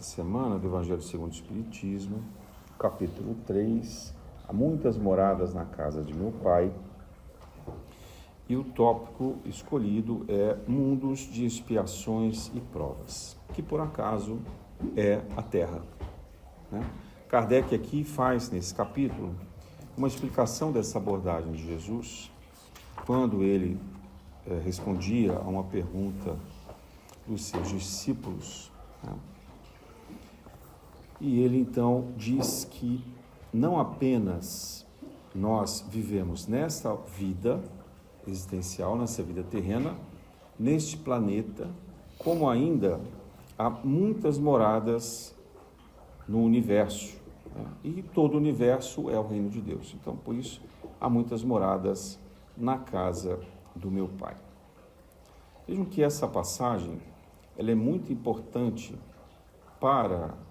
semana do Evangelho segundo o Espiritismo, capítulo 3, há muitas moradas na casa de meu Pai, e o tópico escolhido é mundos de expiações e provas, que por acaso é a Terra, né? Kardec aqui faz, nesse capítulo, uma explicação dessa abordagem de Jesus, quando ele respondia a uma pergunta dos seus discípulos, né? E ele então diz que não apenas nós vivemos nesta vida existencial, nessa vida terrena, neste planeta, como ainda há muitas moradas no universo, né? E todo o universo é o reino de Deus. Então, por isso, há muitas moradas na casa do meu Pai. Vejam que essa passagem ela é muito importante para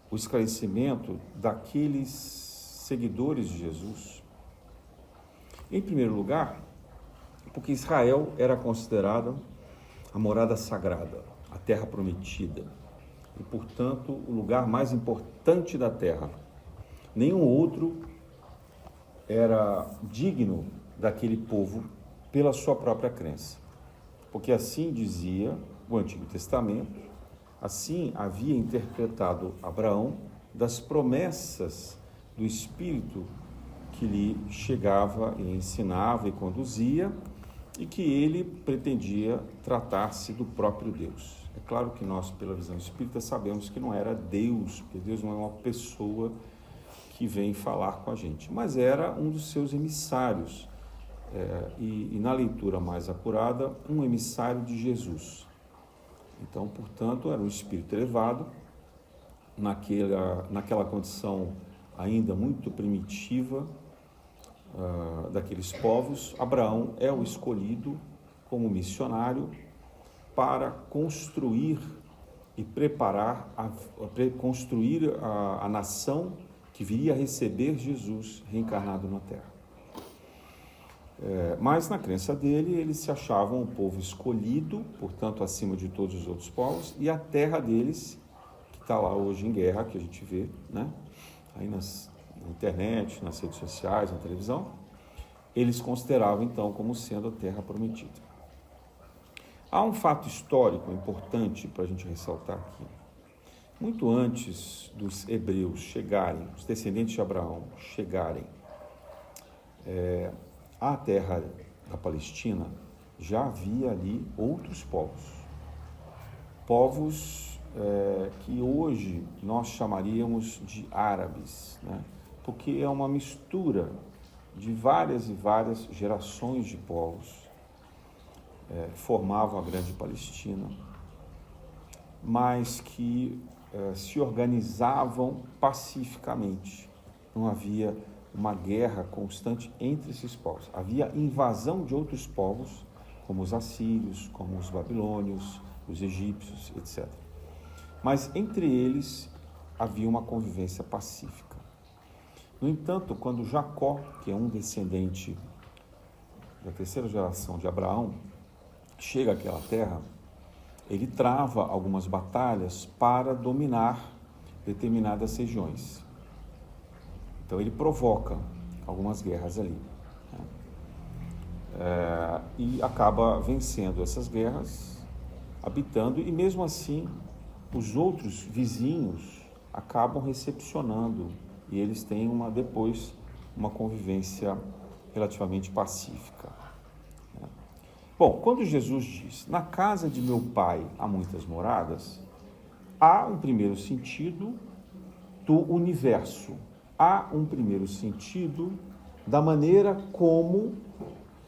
o esclarecimento daqueles seguidores de Jesus. Em primeiro lugar, porque Israel era considerada a morada sagrada, a terra prometida, e, portanto, o lugar mais importante da terra. Nenhum outro era digno daquele povo pela sua própria crença, porque assim dizia o Antigo Testamento, assim havia interpretado Abraão das promessas do Espírito que lhe chegava e ensinava e conduzia, e que ele pretendia tratar-se do próprio Deus. É claro que nós, pela visão espírita, sabemos que não era Deus, porque Deus não é uma pessoa que vem falar com a gente, mas era um dos seus emissários, e na leitura mais apurada, um emissário de Jesus. Então, portanto, era um espírito elevado, naquela condição ainda muito primitiva daqueles povos. Abraão é o escolhido como missionário para construir e preparar, construir a nação que viria a receber Jesus reencarnado na Terra. Mas na crença dele, eles se achavam um povo escolhido, portanto acima de todos os outros povos, e a terra deles, que está lá hoje em guerra, que a gente vê, né? Aí na internet, nas redes sociais, na televisão, eles consideravam então como sendo a terra prometida. Há um fato histórico importante para a gente ressaltar aqui. Muito antes dos hebreus chegarem, os descendentes de Abraão chegarem à terra da Palestina, já havia ali outros povos que hoje nós chamaríamos de árabes, né? Porque é uma mistura de várias e várias gerações de povos formavam a grande Palestina, mas que se organizavam pacificamente. Não havia uma guerra constante entre esses povos. Havia invasão de outros povos, como os assírios, como os babilônios, os egípcios, etc. Mas entre eles havia uma convivência pacífica. No entanto, quando Jacó, que é um descendente da terceira geração de Abraão, chega àquela terra, ele trava algumas batalhas para dominar determinadas regiões. Então ele provoca algumas guerras ali, né? E acaba vencendo essas guerras, habitando, e mesmo assim os outros vizinhos acabam recepcionando, e eles têm depois uma convivência relativamente pacífica, né? Bom, quando Jesus diz, na casa de meu Pai há muitas moradas, há um primeiro sentido do universo, há um primeiro sentido da maneira como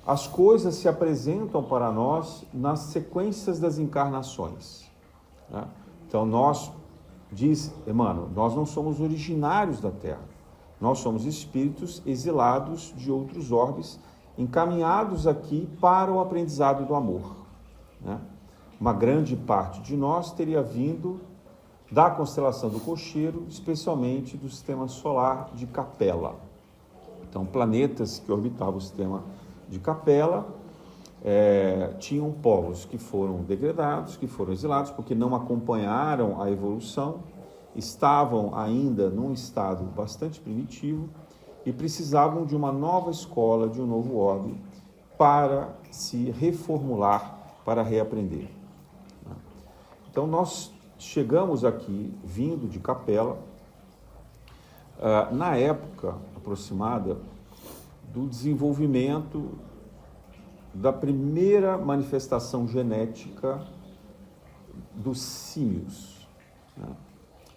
as coisas se apresentam para nós nas sequências das encarnações, né? Então diz Emmanuel, nós não somos originários da Terra, nós somos espíritos exilados de outros orbes, encaminhados aqui para o aprendizado do amor, né? Uma grande parte de nós teria vindo da constelação do Cocheiro, especialmente do sistema solar de Capela. Então, planetas que orbitavam o sistema de Capela tinham povos que foram degradados, que foram exilados, porque não acompanharam a evolução, estavam ainda num estado bastante primitivo e precisavam de uma nova escola, de um novo ordem, para se reformular, para reaprender. Então, nós chegamos aqui, vindo de Capela, na época aproximada do desenvolvimento da primeira manifestação genética dos símios, né?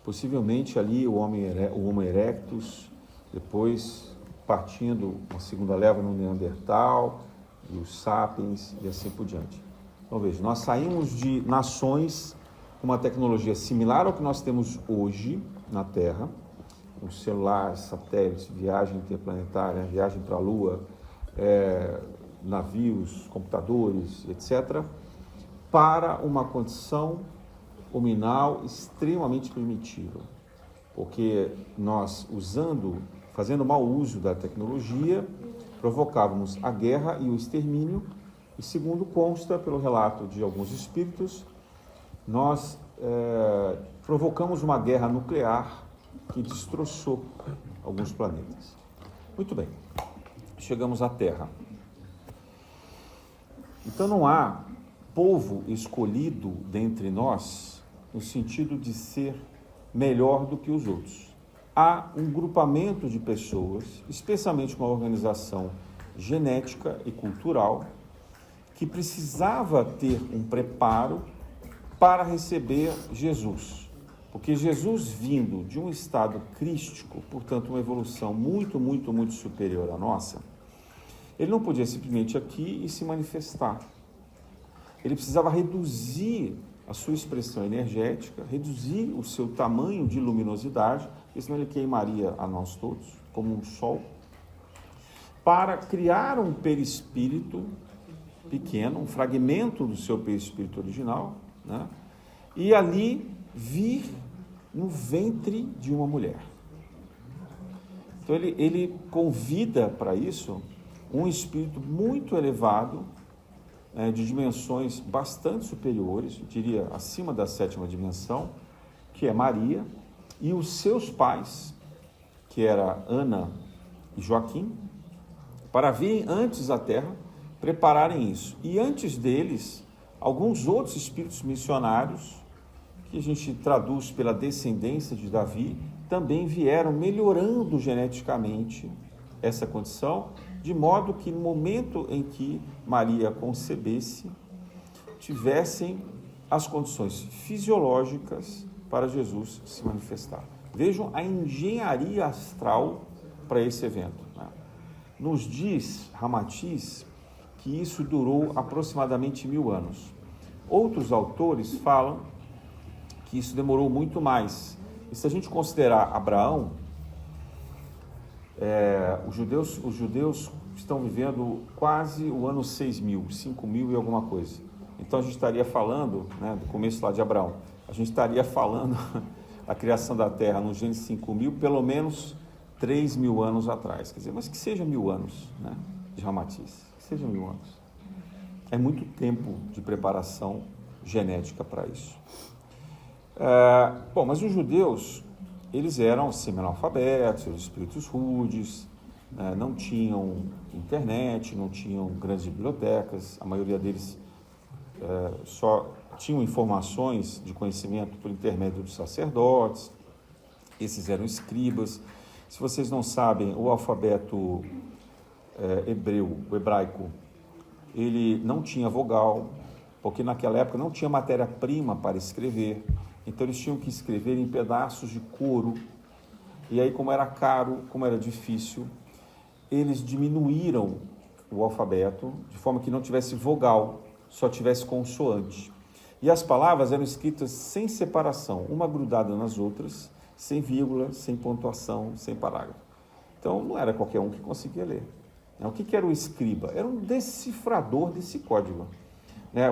Possivelmente ali o Homo erectus, depois partindo uma segunda leva no Neandertal, e os sapiens e assim por diante. Então veja, nós saímos de nações com uma tecnologia similar ao que nós temos hoje na Terra, com celulares, satélites, viagem interplanetária, viagem para a Lua, navios, computadores, etc., para uma condição hominal extremamente primitiva, porque nós, fazendo mau uso da tecnologia, provocávamos a guerra e o extermínio, e segundo consta pelo relato de alguns espíritos, nós provocamos uma guerra nuclear que destroçou alguns planetas. Muito bem, chegamos à Terra. Então não há povo escolhido dentre nós no sentido de ser melhor do que os outros. Há um grupamento de pessoas, especialmente uma organização genética e cultural, que precisava ter um preparo para receber Jesus. Porque Jesus, vindo de um estado crístico, portanto uma evolução muito, muito, muito superior à nossa, ele não podia simplesmente aqui e se manifestar. Ele precisava reduzir a sua expressão energética, reduzir o seu tamanho de luminosidade, porque senão ele queimaria a nós todos, como um sol, para criar um perispírito pequeno, um fragmento do seu perispírito original, né? E ali vir no ventre de uma mulher. Então ele convida para isso um espírito muito elevado, de dimensões bastante superiores, eu diria acima da 7ª dimensão, que é Maria, e os seus pais, que era Ana e Joaquim, para virem antes à Terra, prepararem isso. E antes deles, alguns outros espíritos missionários, que a gente traduz pela descendência de Davi, também vieram melhorando geneticamente essa condição, de modo que no momento em que Maria concebesse, tivessem as condições fisiológicas para Jesus se manifestar. Vejam a engenharia astral para esse evento, né? Nos diz Ramatiz que isso durou aproximadamente 1000 anos. Outros autores falam que isso demorou muito mais. E se a gente considerar Abraão, os judeus estão vivendo quase o ano 6.000, 5.000 e alguma coisa. Então a gente estaria falando, né, do começo lá de Abraão, a gente estaria falando a criação da Terra no Gênesis 5.000, pelo menos 3.000 anos atrás. Quer dizer, mas que seja 1000 anos, né, de Ramatiz, que seja 1000 anos. É muito tempo de preparação genética para isso. Mas os judeus, eles eram semi-analfabetos, espíritos rudes, não tinham internet, não tinham grandes bibliotecas, a maioria deles só tinham informações de conhecimento por intermédio dos sacerdotes, esses eram escribas. Se vocês não sabem, o alfabeto hebraico, ele não tinha vogal, porque naquela época não tinha matéria-prima para escrever, então eles tinham que escrever em pedaços de couro, e aí como era caro, como era difícil, eles diminuíram o alfabeto, de forma que não tivesse vogal, só tivesse consoante. E as palavras eram escritas sem separação, uma grudada nas outras, sem vírgula, sem pontuação, sem parágrafo. Então não era qualquer um que conseguia ler. O que era o escriba? Era um decifrador desse código.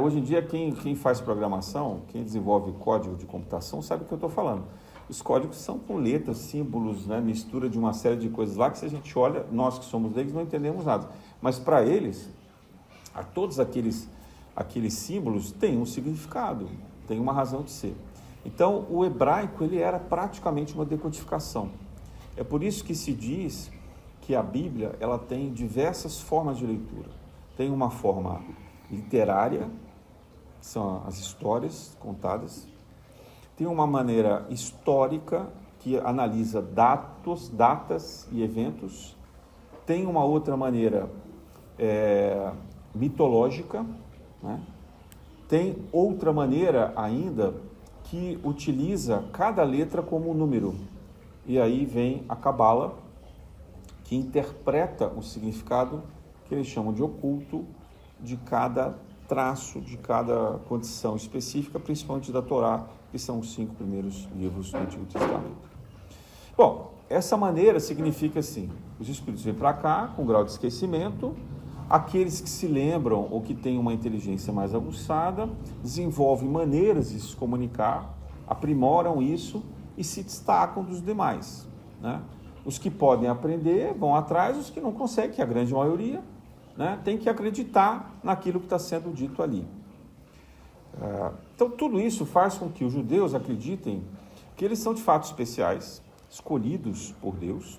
Hoje em dia, quem faz programação, quem desenvolve código de computação, sabe o que eu estou falando. Os códigos são com letras, símbolos, mistura de uma série de coisas lá que, se a gente olha, nós que somos leigos não entendemos nada. Mas para eles, Todos aqueles símbolos têm um significado, têm uma razão de ser. Então, o hebraico ele era praticamente uma decodificação. É por isso que se diz que a Bíblia ela tem diversas formas de leitura. Tem uma forma literária, que são as histórias contadas. Tem uma maneira histórica, que analisa datas e eventos. Tem uma outra maneira mitológica, né? Tem outra maneira ainda que utiliza cada letra como um número. E aí vem a Cabala, que interpreta o significado que eles chamam de oculto de cada traço, de cada condição específica, principalmente da Torá, que são os 5 primeiros livros do Antigo Testamento. Bom, essa maneira significa assim, os espíritos vêm para cá com grau de esquecimento, aqueles que se lembram ou que têm uma inteligência mais aguçada, desenvolvem maneiras de se comunicar, aprimoram isso e se destacam dos demais, né? Os que podem aprender vão atrás, os que não conseguem, que é a grande maioria, né, tem que acreditar naquilo que está sendo dito ali. Então, tudo isso faz com que os judeus acreditem que eles são de fato especiais, escolhidos por Deus,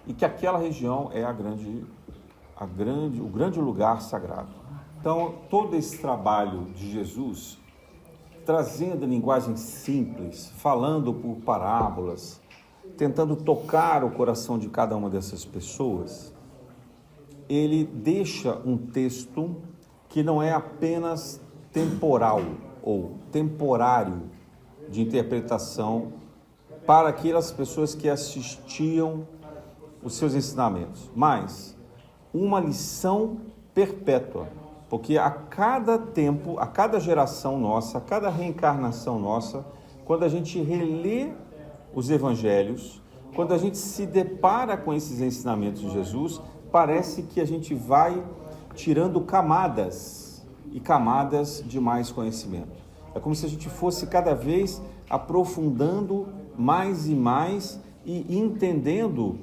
e que aquela região é o grande lugar sagrado. Então, todo esse trabalho de Jesus, trazendo a linguagem simples, falando por parábolas, tentando tocar o coração de cada uma dessas pessoas, ele deixa um texto que não é apenas temporal ou temporário de interpretação para aquelas pessoas que assistiam os seus ensinamentos, mas uma lição perpétua, porque a cada tempo, a cada geração nossa, a cada reencarnação nossa, quando a gente relê os evangelhos, quando a gente se depara com esses ensinamentos de Jesus, parece que a gente vai tirando camadas e camadas de mais conhecimento. É como se a gente fosse cada vez aprofundando mais e mais e entendendo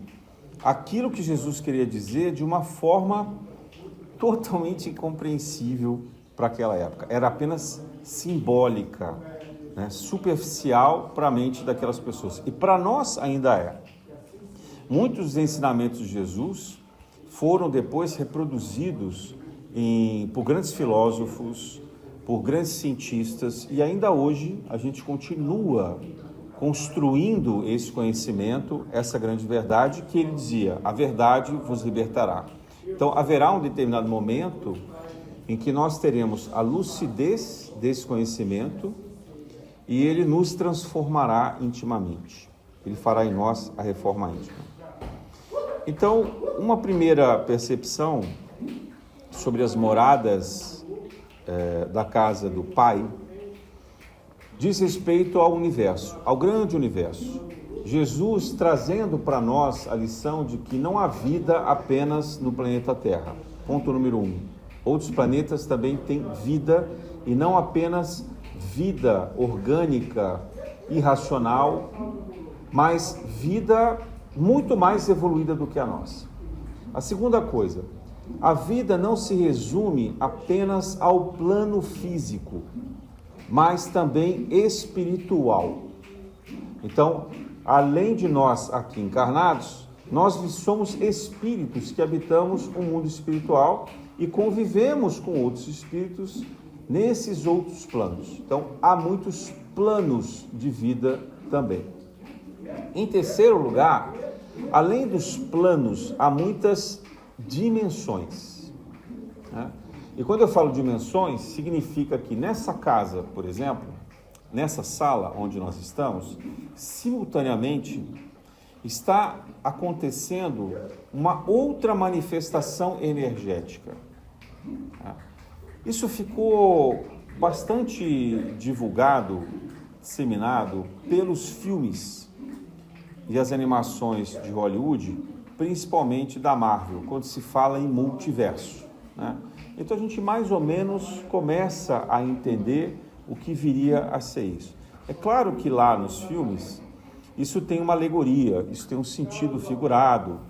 aquilo que Jesus queria dizer de uma forma totalmente incompreensível para aquela época. Era apenas simbólica, né? Superficial para a mente daquelas pessoas. E para nós ainda é. Muitos dos ensinamentos de Jesus foram depois reproduzidos por grandes filósofos, por grandes cientistas, e ainda hoje a gente continua construindo esse conhecimento, essa grande verdade que ele dizia: a verdade vos libertará. Então haverá um determinado momento em que nós teremos a lucidez desse conhecimento e ele nos transformará intimamente. Ele fará em nós a reforma íntima. Então, uma primeira percepção sobre as moradas da casa do Pai diz respeito ao universo, ao grande universo. Jesus trazendo para nós a lição de que não há vida apenas no planeta Terra. Ponto número 1. Outros planetas também têm vida e não apenas vida orgânica, irracional, mas vida muito mais evoluída do que a nossa. A segunda coisa, a vida não se resume apenas ao plano físico, mas também espiritual. Então, além de nós aqui encarnados, nós somos espíritos que habitamos o mundo espiritual e convivemos com outros espíritos nesses outros planos. Então, há muitos planos de vida também. Em terceiro lugar, além dos planos, há muitas dimensões, né? E quando eu falo dimensões, significa que nessa casa, por exemplo, nessa sala onde nós estamos, simultaneamente está acontecendo uma outra manifestação energética. Isso ficou bastante divulgado, disseminado pelos filmes e as animações de Hollywood, principalmente da Marvel, quando se fala em multiverso, né? Então a gente mais ou menos começa a entender o que viria a ser isso. É claro que lá nos filmes isso tem uma alegoria, isso tem um sentido figurado,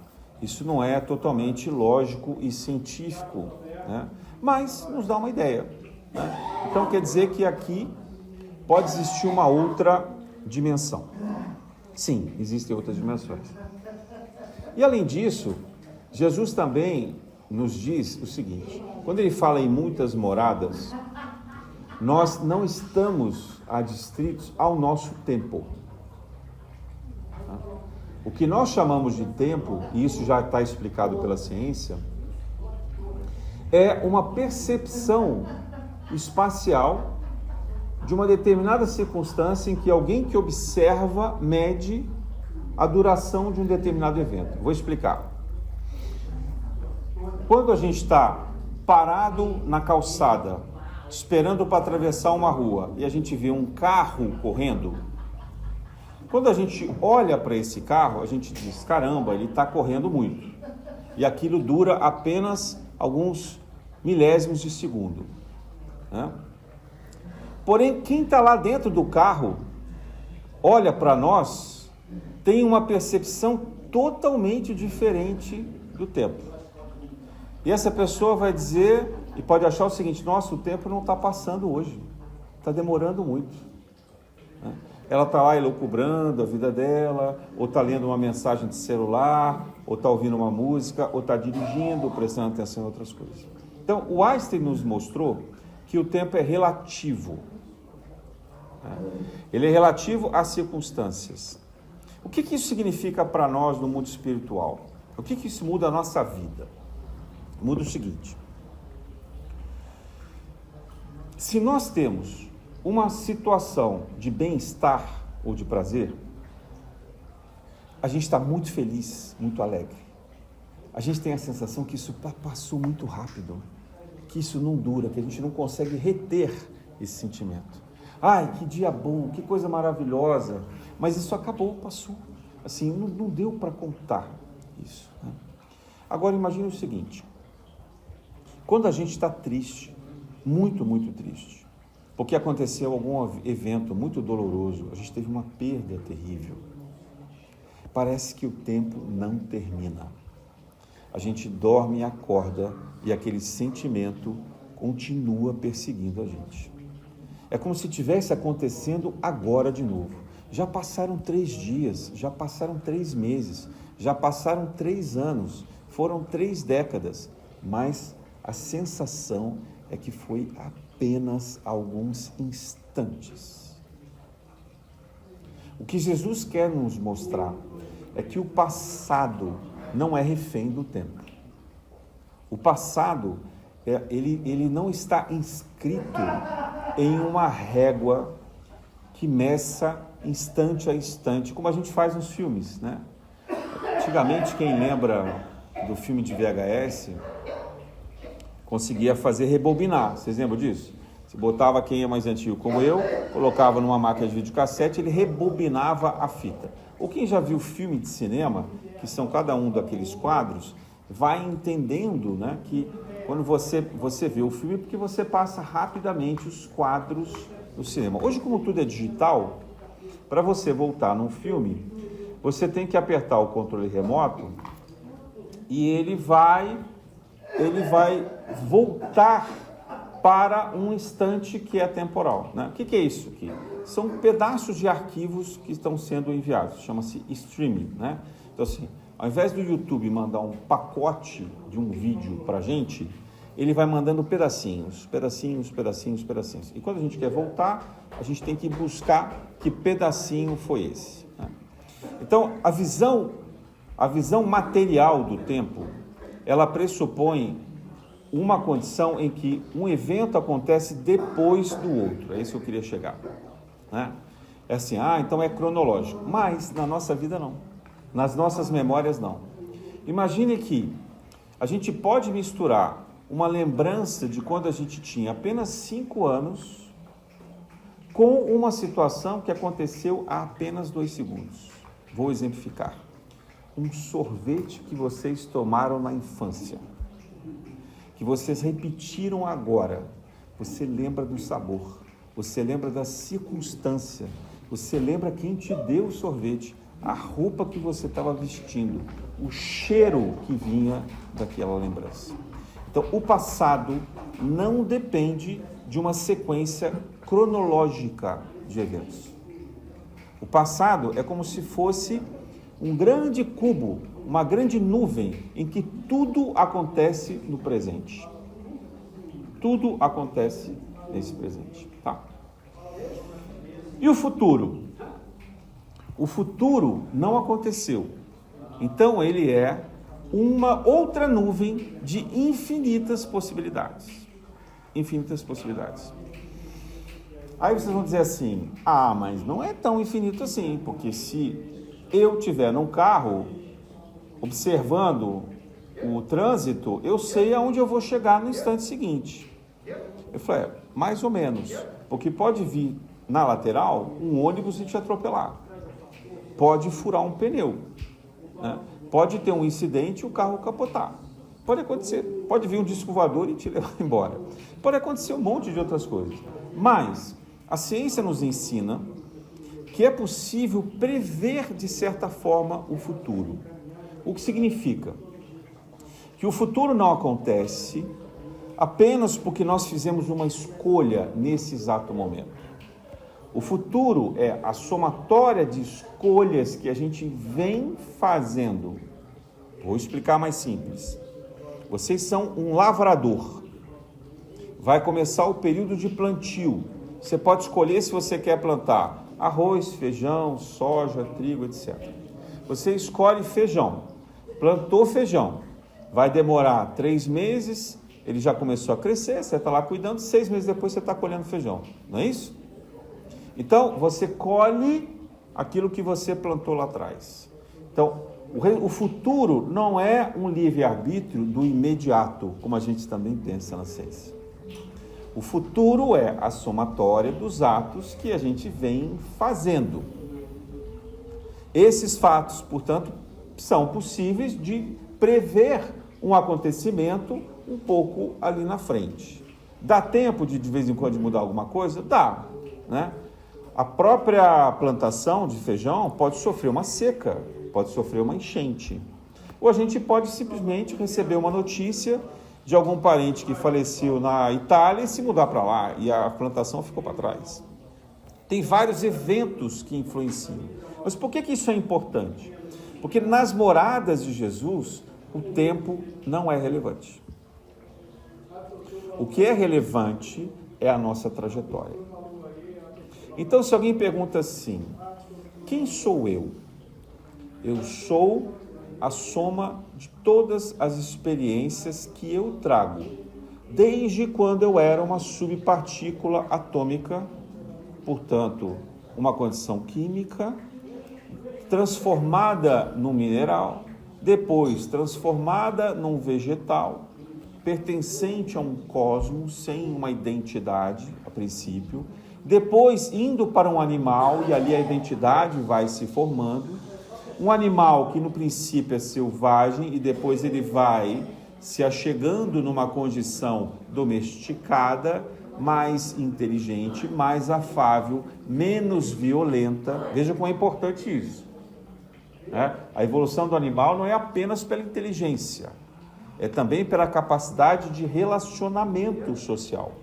isso não é totalmente lógico e científico, né? Mas nos dá uma ideia, né? Então quer dizer que aqui pode existir uma outra dimensão. Sim, existem outras dimensões. E além disso, Jesus também nos diz o seguinte: quando ele fala em muitas moradas, nós não estamos adstritos ao nosso tempo. O que nós chamamos de tempo, e isso já está explicado pela ciência, é uma percepção espacial de uma determinada circunstância em que alguém que observa mede a duração de um determinado evento. Vou explicar. Quando a gente está parado na calçada, esperando para atravessar uma rua, e a gente vê um carro correndo, quando a gente olha para esse carro, a gente diz, caramba, ele está correndo muito. E aquilo dura apenas alguns milésimos de segundo, né? Porém, quem está lá dentro do carro, olha para nós, tem uma percepção totalmente diferente do tempo. E essa pessoa vai dizer, e pode achar o seguinte: nossa, o tempo não está passando hoje, está demorando muito, né? Ela está lá elucubrando a vida dela, ou está lendo uma mensagem de celular, ou está ouvindo uma música, ou está dirigindo, ou prestando atenção em outras coisas. Então, o Einstein nos mostrou que o tempo é relativo. Ele é relativo às circunstâncias. O que isso significa para nós no mundo espiritual? O que isso muda a nossa vida? Muda o seguinte: se nós temos uma situação de bem-estar ou de prazer, a gente está muito feliz, muito alegre. A gente tem a sensação que isso passou muito rápido, que isso não dura, que a gente não consegue reter esse sentimento. Ai, que dia bom, que coisa maravilhosa, mas isso acabou, passou. Assim, não deu para contar isso, né? Agora imagine o seguinte: quando a gente está triste, muito, muito triste, porque aconteceu algum evento muito doloroso, a gente teve uma perda terrível, parece que o tempo não termina. A gente dorme e acorda e aquele sentimento continua perseguindo a gente. É como se estivesse acontecendo agora de novo. Já passaram 3 dias, já passaram 3 meses, já passaram 3 anos, foram 3 décadas, mas a sensação é que foi apenas alguns instantes. O que Jesus quer nos mostrar é que o passado não é refém do tempo. O passado, ele não está inscrito em uma régua que meça instante a instante, como a gente faz nos filmes, né? Antigamente, quem lembra do filme de VHS, conseguia fazer rebobinar. Vocês lembram disso? Você botava, quem é mais antigo como eu, colocava numa máquina de videocassete, ele rebobinava a fita. Ou quem já viu filme de cinema, que são cada um daqueles quadros, vai entendendo, né, que quando você vê o filme, porque você passa rapidamente os quadros do cinema. Hoje, como tudo é digital, para você voltar num filme, você tem que apertar o controle remoto e ele vai voltar para um instante que é temporal, né? O que é isso aqui? São pedaços de arquivos que estão sendo enviados, chama-se streaming, né? Então assim, ao invés do YouTube mandar um pacote de um vídeo para a gente, ele vai mandando pedacinhos. E quando a gente quer voltar, a gente tem que buscar que pedacinho foi esse, né? Então, a visão material do tempo, ela pressupõe uma condição em que um evento acontece depois do outro. É isso que eu queria chegar, né? É assim, então é cronológico. Mas na nossa vida não. Nas nossas memórias não. Imagine que a gente pode misturar uma lembrança de quando a gente tinha apenas 5 anos com uma situação que aconteceu há apenas 2 segundos. Vou exemplificar. Um sorvete que vocês tomaram na infância, que vocês repetiram agora, você lembra do sabor, você lembra da circunstância, você lembra quem te deu o sorvete, a roupa que você estava vestindo, o cheiro que vinha daquela lembrança. Então, o passado não depende de uma sequência cronológica de eventos. O passado é como se fosse um grande cubo, uma grande nuvem em que tudo acontece no presente. Tudo acontece nesse presente, tá? E o futuro? O futuro não aconteceu. Então ele é uma outra nuvem de infinitas possibilidades. Infinitas possibilidades. Aí vocês vão dizer assim, mas não é tão infinito assim, porque se eu estiver num carro observando o trânsito, eu sei aonde eu vou chegar no instante seguinte. Eu falei, mais ou menos, porque pode vir na lateral um ônibus e te atropelar. Pode furar um pneu, né? Pode ter um incidente e o carro capotar. Pode acontecer. Pode vir um disco voador e te levar embora. Pode acontecer um monte de outras coisas. Mas a ciência nos ensina que é possível prever, de certa forma, o futuro. O que significa que o futuro não acontece apenas porque nós fizemos uma escolha nesse exato momento. O futuro é a somatória de escolhas que a gente vem fazendo. Vou explicar mais simples. Vocês são um lavrador. Vai começar o período de plantio. Você pode escolher se você quer plantar arroz, feijão, soja, trigo, etc. Você escolhe feijão. Plantou feijão. Vai demorar 3 meses, ele já começou a crescer, você está lá cuidando, 6 meses depois você está colhendo feijão. Não é isso? Então, você colhe aquilo que você plantou lá atrás. Então, o futuro não é um livre-arbítrio do imediato, como a gente também pensa na ciência. O futuro é a somatória dos atos que a gente vem fazendo. Esses fatos, portanto, são possíveis de prever um acontecimento um pouco ali na frente. Dá tempo de vez em quando, mudar alguma coisa? Dá, né? A própria plantação de feijão pode sofrer uma seca, pode sofrer uma enchente. Ou a gente pode simplesmente receber uma notícia de algum parente que faleceu na Itália e se mudar para lá, e a plantação ficou para trás. Tem vários eventos que influenciam. Mas por que isso é importante? Porque nas moradas de Jesus, o tempo não é relevante. O que é relevante é a nossa trajetória. Então, se alguém pergunta assim, quem sou eu? Eu sou a soma de todas as experiências que eu trago, desde quando eu era uma subpartícula atômica, portanto, uma condição química, transformada num mineral, depois transformada num vegetal, pertencente a um cosmos sem uma identidade, a princípio, depois indo para um animal, e ali a identidade vai se formando, um animal que no princípio é selvagem e depois ele vai se achegando numa condição domesticada, mais inteligente, mais afável, menos violenta. Veja como é importante isso, né? A evolução do animal não é apenas pela inteligência, é também pela capacidade de relacionamento social.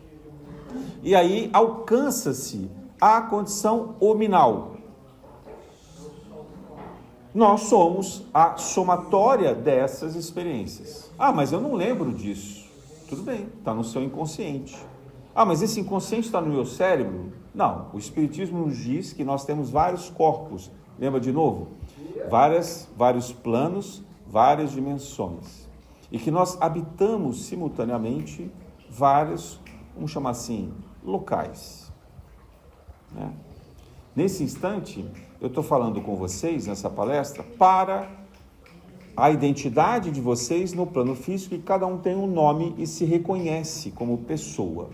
E aí alcança-se a condição hominal. Nós somos a somatória dessas experiências. Mas eu não lembro disso. Tudo bem, está no seu inconsciente. Mas esse inconsciente está no meu cérebro? Não, o Espiritismo nos diz que nós temos vários corpos. Lembra de novo? Vários planos, várias dimensões. E que nós habitamos simultaneamente vários, vamos chamar assim, locais, né? Nesse instante, eu estou falando com vocês nessa palestra para a identidade de vocês no plano físico, e cada um tem um nome e se reconhece como pessoa.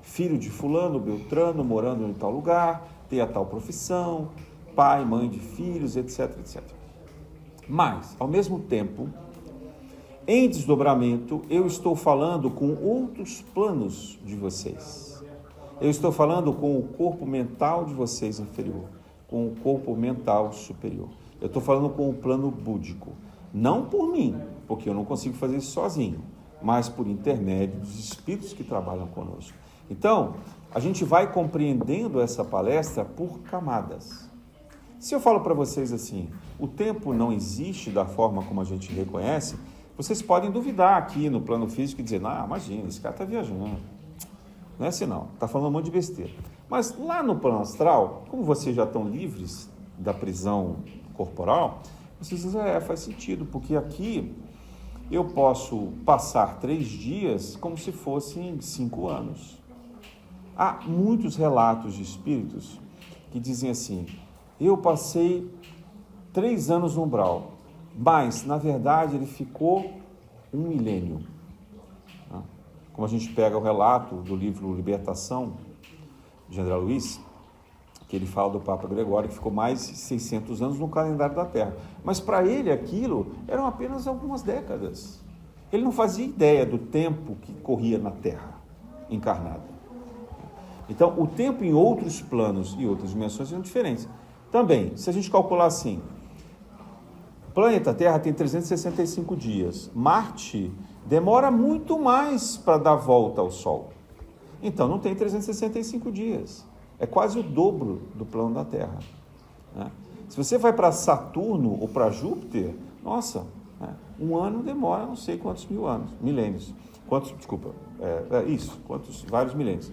Filho de fulano, beltrano, morando em tal lugar, tem a tal profissão, pai, mãe de filhos, etc, etc. Mas, ao mesmo tempo, em desdobramento, eu estou falando com outros planos de vocês. Eu estou falando com o corpo mental de vocês inferior, com o corpo mental superior. Eu estou falando com o plano búdico. Não por mim, porque eu não consigo fazer isso sozinho, mas por intermédio dos espíritos que trabalham conosco. Então, a gente vai compreendendo essa palestra por camadas. Se eu falo para vocês assim, o tempo não existe da forma como a gente reconhece, vocês podem duvidar aqui no plano físico e dizer, não, imagina, esse cara está viajando. Não é assim não, está falando um monte de besteira. Mas lá no plano astral, como vocês já estão livres da prisão corporal, vocês dizem, faz sentido, porque aqui eu posso passar 3 dias como se fossem 5 anos. Há muitos relatos de espíritos que dizem assim, eu passei 3 anos no umbral, mas, na verdade, ele ficou 1 milênio. Como a gente pega o relato do livro Libertação, de André Luiz, que ele fala do Papa Gregório, que ficou mais de 600 anos no calendário da Terra. Mas, para ele, aquilo eram apenas algumas décadas. Ele não fazia ideia do tempo que corria na Terra, encarnado. Então, o tempo em outros planos e outras dimensões são diferentes. Também, se a gente calcular assim, o planeta Terra tem 365 dias. Marte demora muito mais para dar volta ao Sol. Então, não tem 365 dias. É quase o dobro do plano da Terra. Se você vai para Saturno ou para Júpiter, nossa, um ano demora não sei quantos milênios. Vários milênios.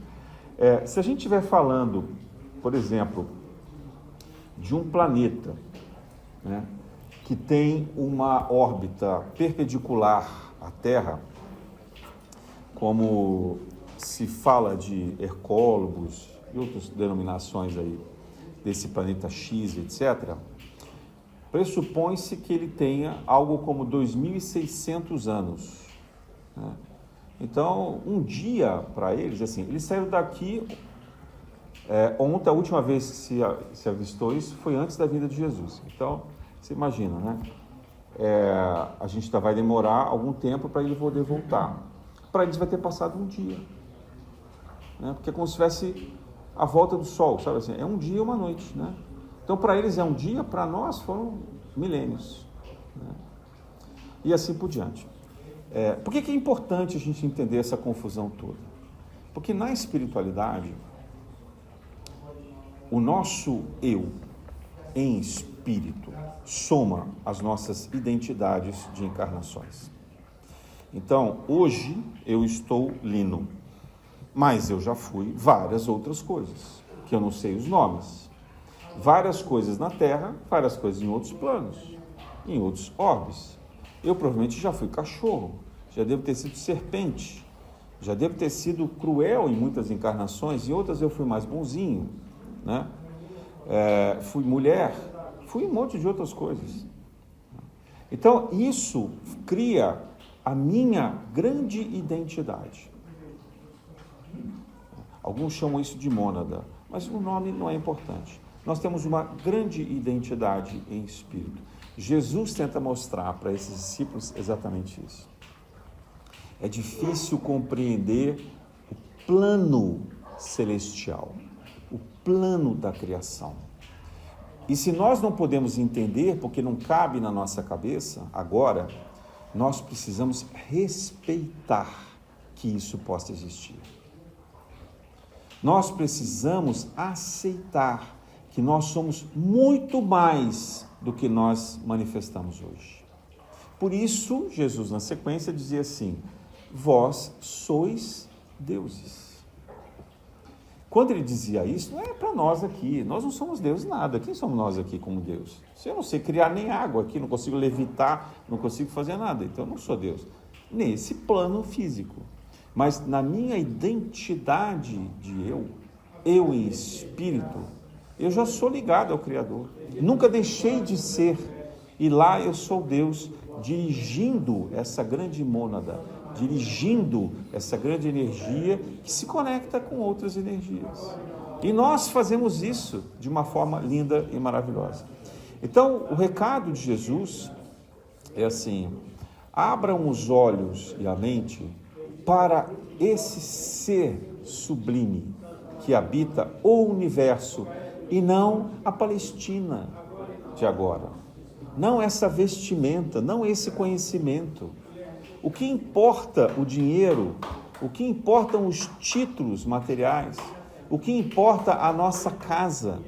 Se a gente estiver falando, por exemplo, de um planeta, que tem uma órbita perpendicular à Terra, como se fala de Hercólogos e outras denominações aí desse planeta X, etc., pressupõe-se que ele tenha algo como 2.600 anos. Então, um dia para eles, assim, eles saíram daqui, ontem, a última vez que se avistou isso foi antes da vinda de Jesus. Então, você imagina, né? A gente vai demorar algum tempo para ele poder voltar. Para eles vai ter passado um dia. Porque é como se tivesse a volta do Sol, sabe assim? É um dia e uma noite, né? Então, para eles é um dia, para nós foram milênios. E assim por diante. Por que é importante a gente entender essa confusão toda? Porque na espiritualidade, o nosso eu, em espírito, soma as nossas identidades de encarnações. Então, hoje eu estou Lino, mas eu já fui várias outras coisas, que eu não sei os nomes. Várias coisas na Terra, várias coisas em outros planos, em outros orbes. Eu provavelmente já fui cachorro, já devo ter sido serpente, já devo ter sido cruel em muitas encarnações, e outras eu fui mais bonzinho, né? Fui mulher, fui um monte de outras coisas. Então, isso cria a minha grande identidade. Alguns chamam isso de mônada, mas o nome não é importante. Nós temos uma grande identidade em espírito. Jesus tenta mostrar para esses discípulos exatamente isso. É difícil compreender o plano celestial, o plano da criação. E se nós não podemos entender, porque não cabe na nossa cabeça agora, nós precisamos respeitar que isso possa existir. Nós precisamos aceitar que nós somos muito mais do que nós manifestamos hoje. Por isso, Jesus, na sequência, dizia assim, vós sois deuses. Quando ele dizia isso, não é para nós aqui, nós não somos Deus nada. Quem somos nós aqui como Deus? Se eu não sei criar nem água aqui, não consigo levitar, não consigo fazer nada, então eu não sou Deus. Nesse plano físico. Mas na minha identidade de eu em espírito, eu já sou ligado ao Criador. Nunca deixei de ser. E lá eu sou Deus dirigindo essa grande mônada, dirigindo essa grande energia que se conecta com outras energias. E nós fazemos isso de uma forma linda e maravilhosa. Então, o recado de Jesus é assim, abram os olhos e a mente para esse ser sublime que habita o universo e não a Palestina de agora. Não essa vestimenta, não esse conhecimento. O que importa o dinheiro? O que importam os títulos materiais? O que importa a nossa casa?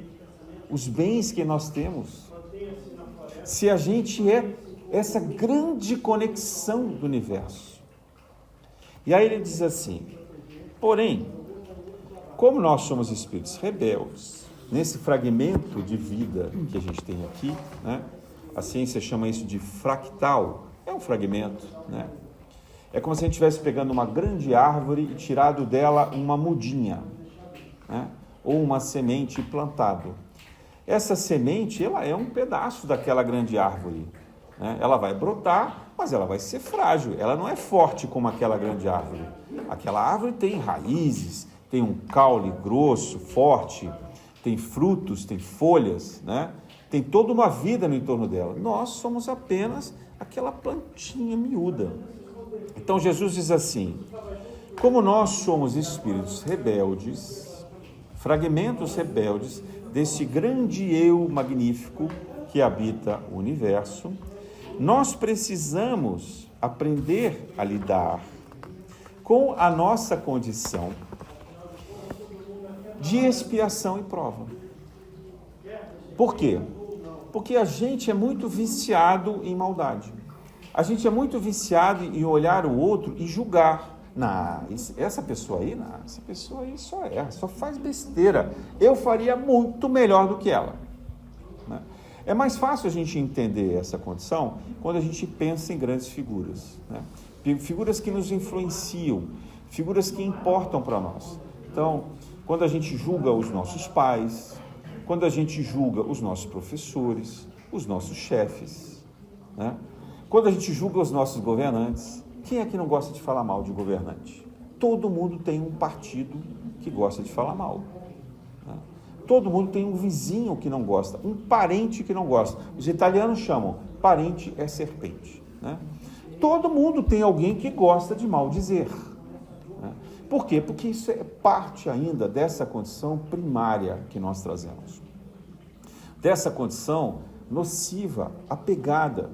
Os bens que nós temos? Se a gente é essa grande conexão do universo. E aí ele diz assim, porém, como nós somos espíritos rebeldes, nesse fragmento de vida que a gente tem aqui, né? A ciência chama isso de fractal, é um fragmento, né? É como se a gente estivesse pegando uma grande árvore e tirado dela uma mudinha, né? Ou uma semente e plantado. Essa semente, ela é um pedaço daquela grande árvore, né? Ela vai brotar, mas ela vai ser frágil, ela não é forte como aquela grande árvore. Aquela árvore tem raízes, tem um caule grosso, forte, tem frutos, tem folhas, né? Tem toda uma vida no entorno dela. Nós somos apenas aquela plantinha miúda. Então Jesus diz assim, como nós somos espíritos rebeldes, fragmentos rebeldes desse grande eu magnífico que habita o universo, nós precisamos aprender a lidar com a nossa condição de expiação e prova. Por quê? Porque a gente é muito viciado em maldade. A gente é muito viciado em olhar o outro e julgar. Essa pessoa aí só erra, só faz besteira. Eu faria muito melhor do que ela. Né? É mais fácil a gente entender essa condição quando a gente pensa em grandes figuras. Né? Figuras que nos influenciam, figuras que importam para nós. Então, quando a gente julga os nossos pais, quando a gente julga os nossos professores, os nossos chefes, né? Quando a gente julga os nossos governantes, quem é que não gosta de falar mal de governante? Todo mundo tem um partido que gosta de falar mal. Né? Todo mundo tem um vizinho que não gosta, um parente que não gosta. Os italianos chamam, parente é serpente. Né? Todo mundo tem alguém que gosta de maldizer. Né? Por quê? Porque isso é parte ainda dessa condição primária que nós trazemos. Dessa condição nociva, apegada.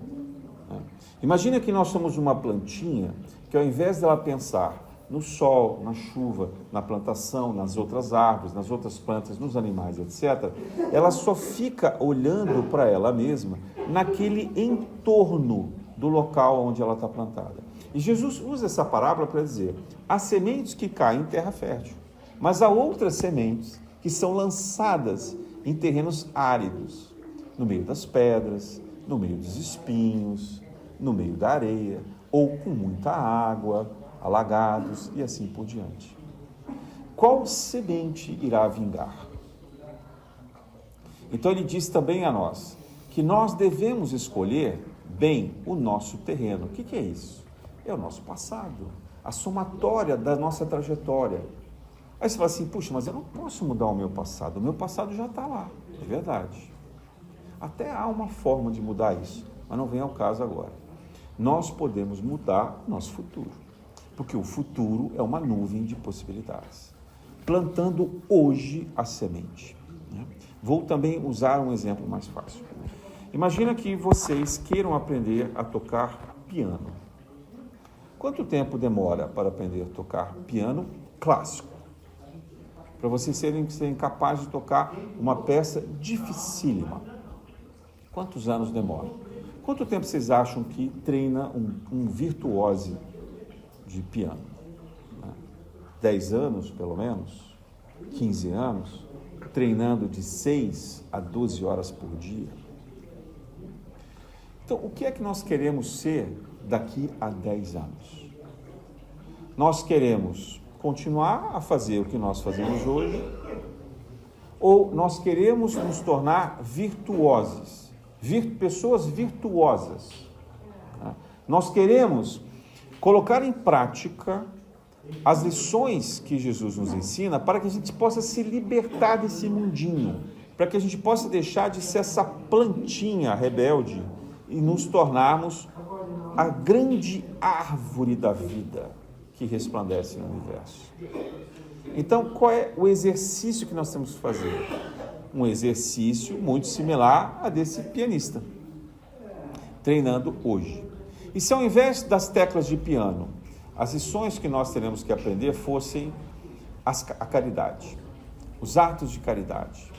Né? Imagina que nós somos uma plantinha que ao invés dela pensar no sol, na chuva, na plantação, nas outras árvores, nas outras plantas, nos animais, etc., ela só fica olhando para ela mesma naquele entorno do local onde ela está plantada. E Jesus usa essa parábola para dizer, há sementes que caem em terra fértil, mas há outras sementes que são lançadas em terrenos áridos, no meio das pedras, no meio dos espinhos, no meio da areia, ou com muita água, alagados e assim por diante. Qual semente irá vingar? Então ele diz também a nós que nós devemos escolher bem o nosso terreno. O que é isso? É o nosso passado, a somatória da nossa trajetória. Aí você fala assim, puxa, mas eu não posso mudar o meu passado já está lá, é verdade. Até há uma forma de mudar isso, mas não vem ao caso agora. Nós podemos mudar nosso futuro, porque o futuro é uma nuvem de possibilidades. Plantando hoje a semente. Né? Vou também usar um exemplo mais fácil. Imagina que vocês queiram aprender a tocar piano. Quanto tempo demora para aprender a tocar piano clássico? Para vocês serem capazes de tocar uma peça dificílima. Quantos anos demora? Quanto tempo vocês acham que treina um virtuose de piano? 10 anos, pelo menos? 15 anos? Treinando de 6 a 12 horas por dia? Então, o que é que nós queremos ser daqui a 10 anos? Nós queremos continuar a fazer o que nós fazemos hoje, ou nós queremos nos tornar virtuosos, pessoas virtuosas. Nós queremos colocar em prática as lições que Jesus nos ensina para que a gente possa se libertar desse mundinho, para que a gente possa deixar de ser essa plantinha rebelde e nos tornarmos a grande árvore da vida que resplandece no universo. Então, qual é o exercício que nós temos que fazer? Um exercício muito similar a desse pianista, treinando hoje. E se ao invés das teclas de piano, as lições que nós teremos que aprender fossem a caridade, os atos de caridade.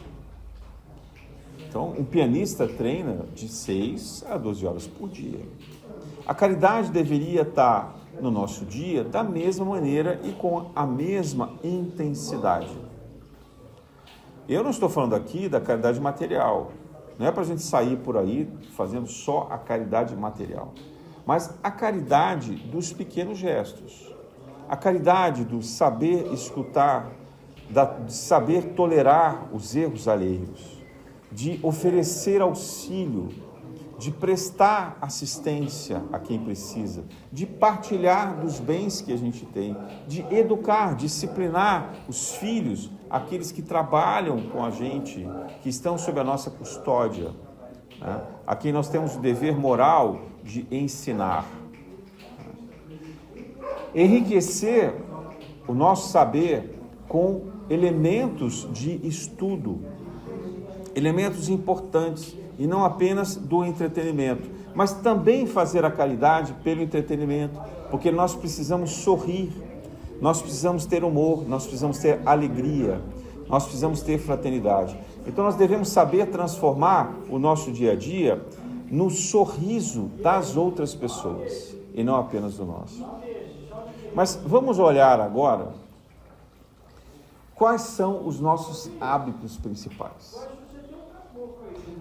Então, um pianista treina de 6 a 12 horas por dia. A caridade deveria estar no nosso dia da mesma maneira e com a mesma intensidade. Eu não estou falando aqui da caridade material. Não é para a gente sair por aí fazendo só a caridade material, mas a caridade dos pequenos gestos. A caridade do saber escutar, de saber tolerar os erros alheios, de oferecer auxílio, de prestar assistência a quem precisa, de partilhar dos bens que a gente tem, de educar, disciplinar os filhos, aqueles que trabalham com a gente, que estão sob a nossa custódia, né? A quem nós temos o dever moral de ensinar. Enriquecer o nosso saber com elementos de estudo, elementos importantes, e não apenas do entretenimento, mas também fazer a caridade pelo entretenimento, porque nós precisamos sorrir, nós precisamos ter humor, nós precisamos ter alegria, nós precisamos ter fraternidade. Então nós devemos saber transformar o nosso dia a dia no sorriso das outras pessoas, e não apenas do nosso. Mas vamos olhar agora quais são os nossos hábitos principais.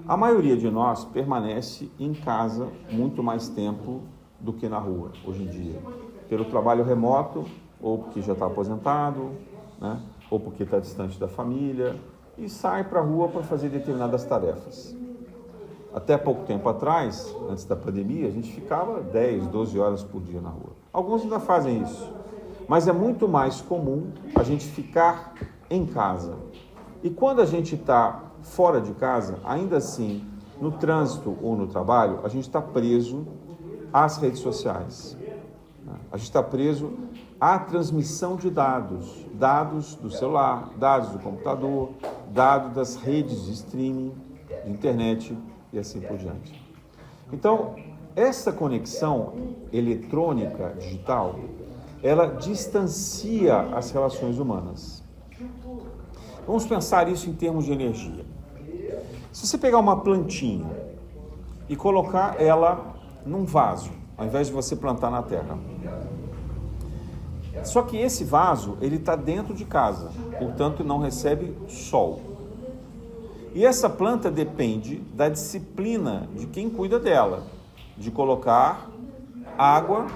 A maioria de nós permanece em casa muito mais tempo do que na rua, hoje em dia. Pelo trabalho remoto, ou porque já está aposentado, né? Ou porque está distante da família, e sai para a rua para fazer determinadas tarefas. Até pouco tempo atrás, antes da pandemia, a gente ficava 10, 12 horas por dia na rua. Alguns ainda fazem isso, mas é muito mais comum a gente ficar em casa. E quando a gente está fora de casa, ainda assim, no trânsito ou no trabalho, a gente está preso às redes sociais. A gente está preso à transmissão de dados, dados do celular, dados do computador, dados das redes de streaming, de internet e assim por diante. Então, essa conexão eletrônica, digital, ela distancia as relações humanas. Vamos pensar isso em termos de energia. Se você pegar uma plantinha e colocar ela num vaso, ao invés de você plantar na terra. Só que esse vaso, ele está dentro de casa, portanto não recebe sol. E essa planta depende da disciplina de quem cuida dela, de colocar água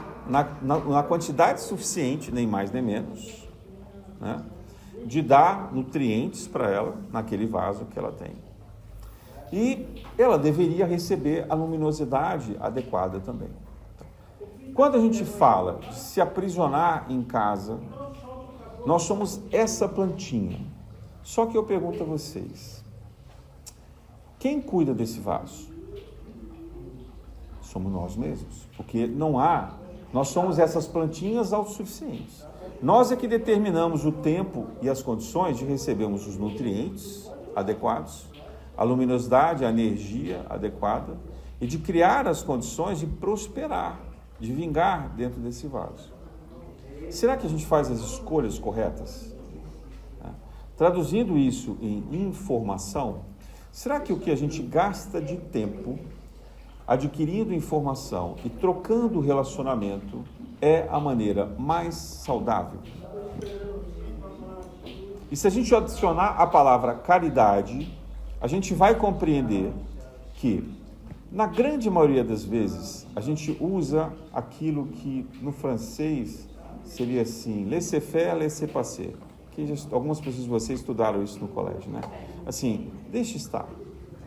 na quantidade suficiente, nem mais nem menos, né? De dar nutrientes para ela naquele vaso que ela tem. E ela deveria receber a luminosidade adequada também. Quando a gente fala de se aprisionar em casa, nós somos essa plantinha. Só que eu pergunto a vocês, quem cuida desse vaso? Somos nós mesmos, porque nós somos essas plantinhas autossuficientes. Nós é que determinamos o tempo e as condições de recebermos os nutrientes adequados, a luminosidade, a energia adequada e de criar as condições de prosperar, de vingar dentro desse vaso. Será que a gente faz as escolhas corretas? Traduzindo isso em informação, será que o que a gente gasta de tempo adquirindo informação e trocando relacionamento é a maneira mais saudável? E se a gente adicionar a palavra caridade, a gente vai compreender que, na grande maioria das vezes, a gente usa aquilo que no francês seria assim, laissez-faire, laissez-passer. Algumas pessoas de vocês estudaram isso no colégio, né? Assim, deixa estar,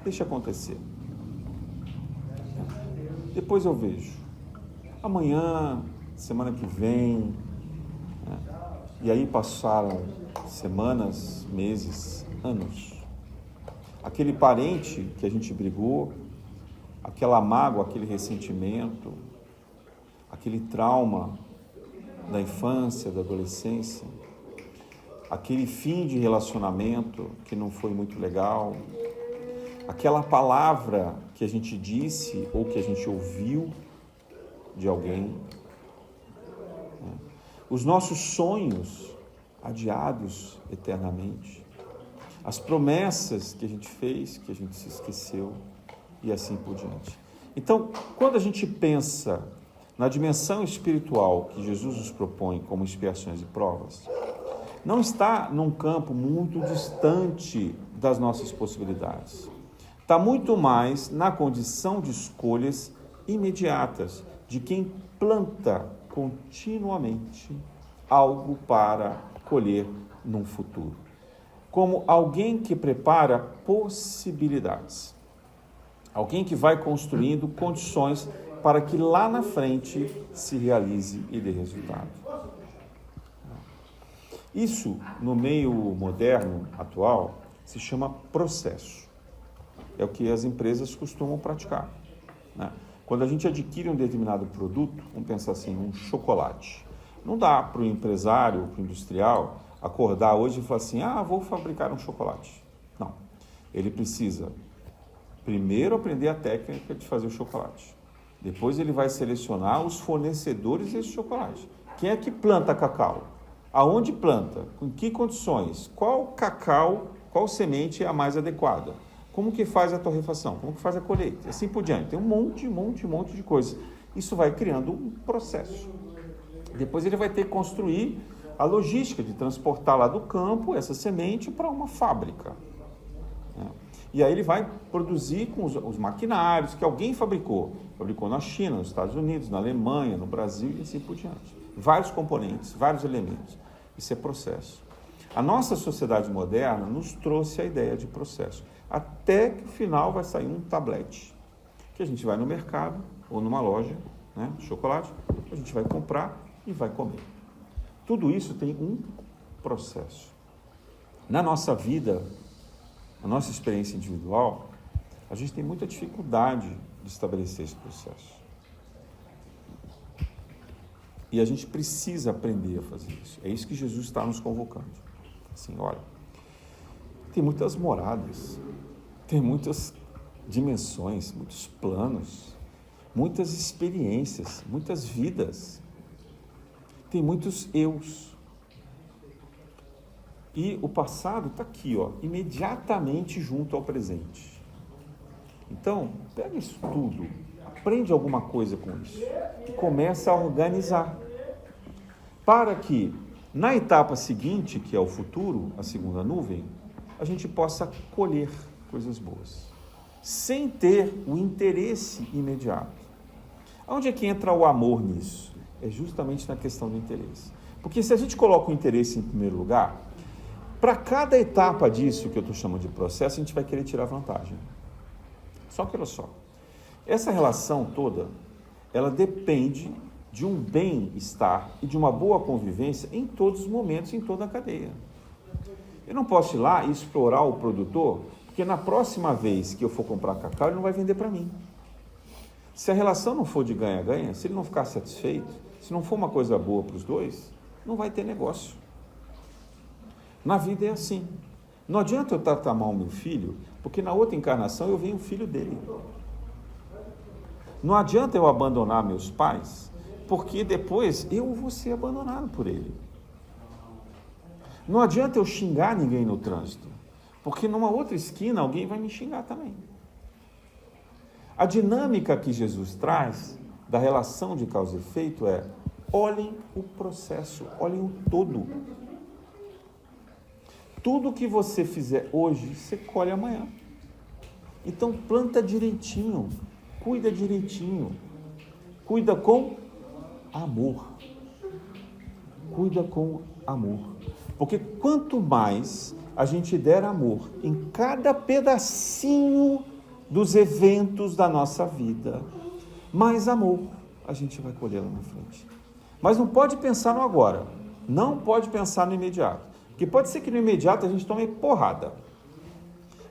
deixa acontecer. Depois eu vejo. Amanhã, semana que vem, né? E aí passaram semanas, meses, anos. Aquele parente que a gente brigou, aquela mágoa, aquele ressentimento, aquele trauma da infância, da adolescência, aquele fim de relacionamento que não foi muito legal, aquela palavra que a gente disse ou que a gente ouviu de alguém, os nossos sonhos adiados eternamente, as promessas que a gente fez, que a gente se esqueceu, e assim por diante. Então, quando a gente pensa na dimensão espiritual que Jesus nos propõe como expiações e provas, não está num campo muito distante das nossas possibilidades. Está muito mais na condição de escolhas imediatas de quem planta continuamente algo para colher num futuro. Como alguém que prepara possibilidades. Alguém que vai construindo condições para que lá na frente se realize e dê resultado. Isso, no meio moderno atual, se chama processo. É o que as empresas costumam praticar, né? Quando a gente adquire um determinado produto, vamos pensar assim, um chocolate. Não dá para o empresário, para o industrial, acordar hoje e falar assim, vou fabricar um chocolate. Não. Ele precisa primeiro aprender a técnica de fazer o chocolate. Depois ele vai selecionar os fornecedores desse chocolate. Quem é que planta cacau? Aonde planta? Com que condições? Qual cacau, qual semente é a mais adequada? Como que faz a torrefação? Como que faz a colheita? Assim por diante. Tem um monte de coisas. Isso vai criando um processo. Depois ele vai ter que construir a logística de transportar lá do campo essa semente para uma fábrica. E aí ele vai produzir com os maquinários que alguém fabricou. Fabricou na China, nos Estados Unidos, na Alemanha, no Brasil e assim por diante. Vários componentes, vários elementos. Isso é processo. A nossa sociedade moderna nos trouxe a ideia de processo. Até que no final vai sair um tablete, que a gente vai no mercado ou numa loja, né, de chocolate, a gente vai comprar e vai comer. Tudo isso tem um processo. Na nossa vida, na nossa experiência individual, a gente tem muita dificuldade de estabelecer esse processo. E a gente precisa aprender a fazer isso. É isso que Jesus está nos convocando. Assim, olha, tem muitas moradas, tem muitas dimensões, muitos planos, muitas experiências, muitas vidas. Tem muitos eus. E o passado está aqui, imediatamente junto ao presente. Então, pega isso tudo, aprende alguma coisa com isso e começa a organizar. Para que, na etapa seguinte, que é o futuro, a segunda nuvem, a gente possa colher coisas boas, sem ter o interesse imediato. Onde é que entra o amor nisso? É justamente na questão do interesse. Porque se a gente coloca o interesse em primeiro lugar, para cada etapa disso que eu estou chamando de processo, a gente vai querer tirar vantagem. Só que olha só, essa relação toda, ela depende de um bem-estar e de uma boa convivência em todos os momentos, em toda a cadeia. Eu não posso ir lá e explorar o produtor, porque na próxima vez que eu for comprar cacau, ele não vai vender para mim. Se a relação não for de ganha-ganha, se ele não ficar satisfeito, se não for uma coisa boa para os dois, não vai ter negócio. Na vida é assim. Não adianta eu tratar mal o meu filho, porque na outra encarnação eu venho o filho dele. Não adianta eu abandonar meus pais, porque depois eu vou ser abandonado por ele. Não adianta eu xingar ninguém no trânsito, porque numa outra esquina alguém vai me xingar também. A dinâmica que Jesus traz da relação de causa e efeito é: olhem o processo, olhem o todo. Tudo que você fizer hoje, você colhe amanhã. Então planta direitinho, cuida direitinho, cuida com amor. Cuida com amor. Porque quanto mais a gente der amor em cada pedacinho dos eventos da nossa vida, mais amor a gente vai colher lá na frente. Mas não pode pensar no agora, não pode pensar no imediato. Porque pode ser que no imediato a gente tome porrada.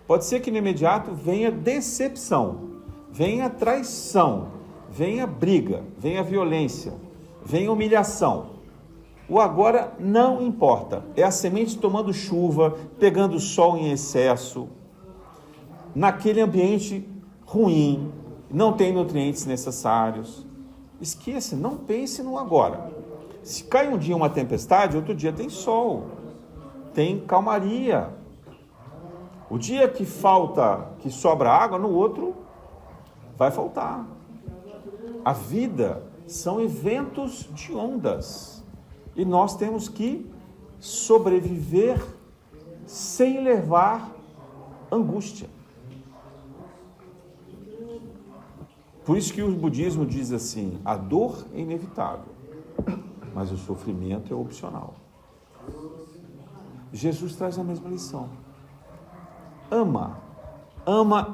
Pode ser que no imediato venha decepção, venha traição, venha briga, venha violência, venha humilhação. O agora não importa. É a semente tomando chuva, pegando sol em excesso, naquele ambiente ruim, não tem nutrientes necessários. Esqueça, não pense no agora. Se cai um dia uma tempestade, outro dia tem sol, tem calmaria. O dia que sobra água, no outro vai faltar. A vida são eventos de ondas. E nós temos que sobreviver sem levar angústia. Por isso que o budismo diz assim, a dor é inevitável, mas o sofrimento é opcional. Jesus traz a mesma lição. Ama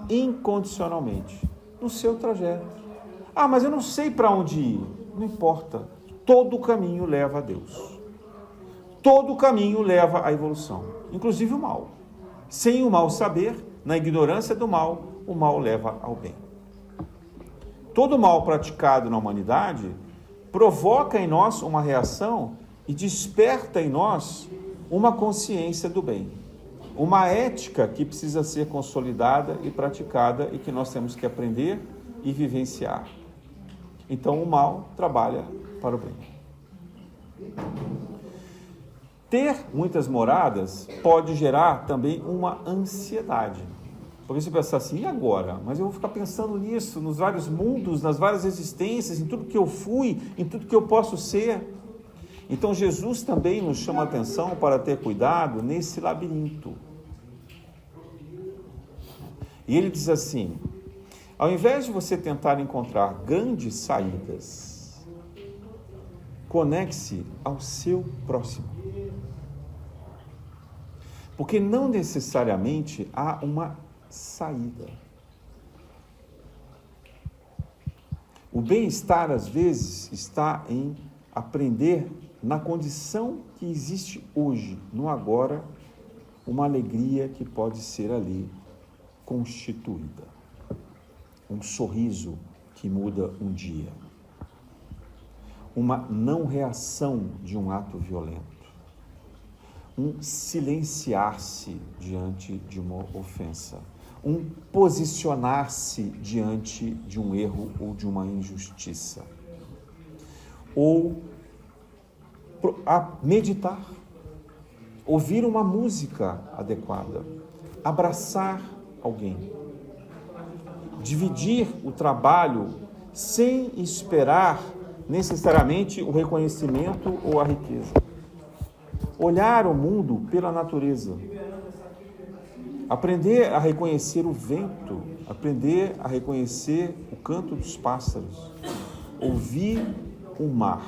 incondicionalmente, no seu trajeto. Mas eu não sei para onde ir. Não importa, todo caminho leva a Deus. Todo caminho leva à evolução, inclusive o mal. Sem o mal saber, na ignorância do mal, o mal leva ao bem. Todo mal praticado na humanidade provoca em nós uma reação e desperta em nós uma consciência do bem. Uma ética que precisa ser consolidada e praticada e que nós temos que aprender e vivenciar. Então o mal trabalha para o bem. Ter muitas moradas pode gerar também uma ansiedade. Porque você pensa assim, e agora? Mas eu vou ficar pensando nisso, nos vários mundos, nas várias existências, em tudo que eu fui, em tudo que eu posso ser. Então Jesus também nos chama a atenção para ter cuidado nesse labirinto. E ele diz assim, ao invés de você tentar encontrar grandes saídas, conecte-se ao seu próximo. Porque não necessariamente há uma saída. O bem-estar, às vezes, está em aprender na condição que existe hoje, no agora, uma alegria que pode ser ali constituída. Um sorriso que muda um dia. Uma não reação de um ato violento. Um silenciar-se diante de uma ofensa. Um posicionar-se diante de um erro ou de uma injustiça. Ou meditar. Ouvir uma música adequada. Abraçar alguém. Dividir o trabalho sem esperar necessariamente o reconhecimento ou a riqueza. Olhar o mundo pela natureza. Aprender a reconhecer o vento, aprender a reconhecer o canto dos pássaros. Ouvir o mar,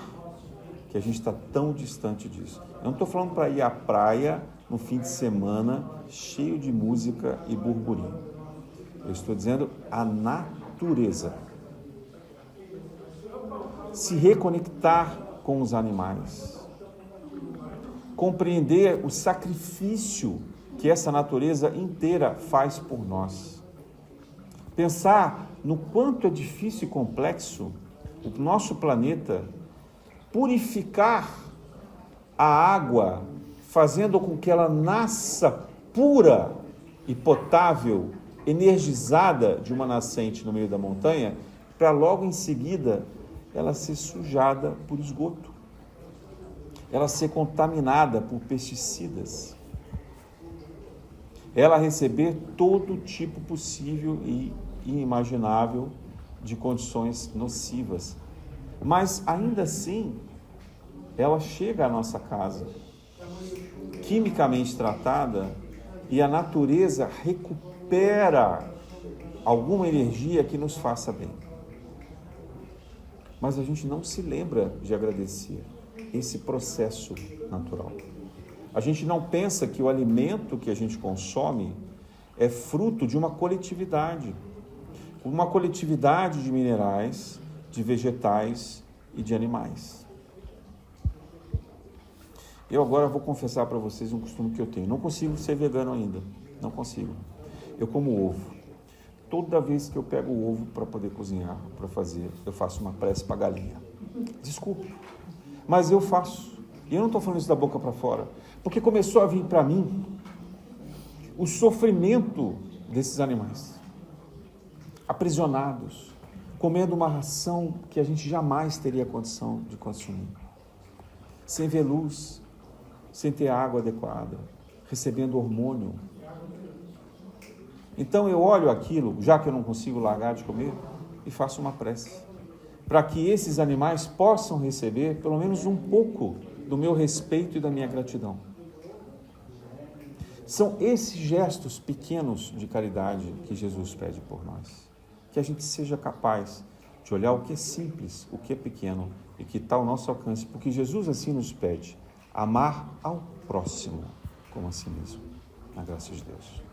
que a gente está tão distante disso. Eu não estou falando para ir à praia no fim de semana cheio de música e burburinho. Eu estou dizendo a natureza. Se reconectar com os animais. Compreender o sacrifício que essa natureza inteira faz por nós. Pensar no quanto é difícil e complexo o nosso planeta purificar a água, fazendo com que ela nasça pura e potável, energizada de uma nascente no meio da montanha, para logo em seguida ela ser sujada por esgoto. Ela ser contaminada por pesticidas, ela receber todo tipo possível e inimaginável de condições nocivas. Mas, ainda assim, ela chega à nossa casa, quimicamente tratada, e a natureza recupera alguma energia que nos faça bem. Mas a gente não se lembra de agradecer esse processo natural. A gente não pensa que o alimento que a gente consome é fruto de uma coletividade de minerais, de vegetais e de animais. Eu agora vou confessar para vocês um costume que eu tenho. Não consigo ser vegano ainda, não consigo. Eu como ovo. Toda vez que eu pego o ovo para poder cozinhar, para fazer, eu faço uma prece para a galinha. Desculpe. Mas eu faço. E eu não estou falando isso da boca para fora. Porque começou a vir para mim o sofrimento desses animais. Aprisionados, comendo uma ração que a gente jamais teria condição de consumir, sem ver luz, sem ter água adequada, recebendo hormônio. Então eu olho aquilo, já que eu não consigo largar de comer, e faço uma prece, para que esses animais possam receber pelo menos um pouco do meu respeito e da minha gratidão. São esses gestos pequenos de caridade que Jesus pede por nós. Que a gente seja capaz de olhar o que é simples, o que é pequeno e que está ao nosso alcance, porque Jesus assim nos pede, amar ao próximo como a si mesmo. Na graça de Deus.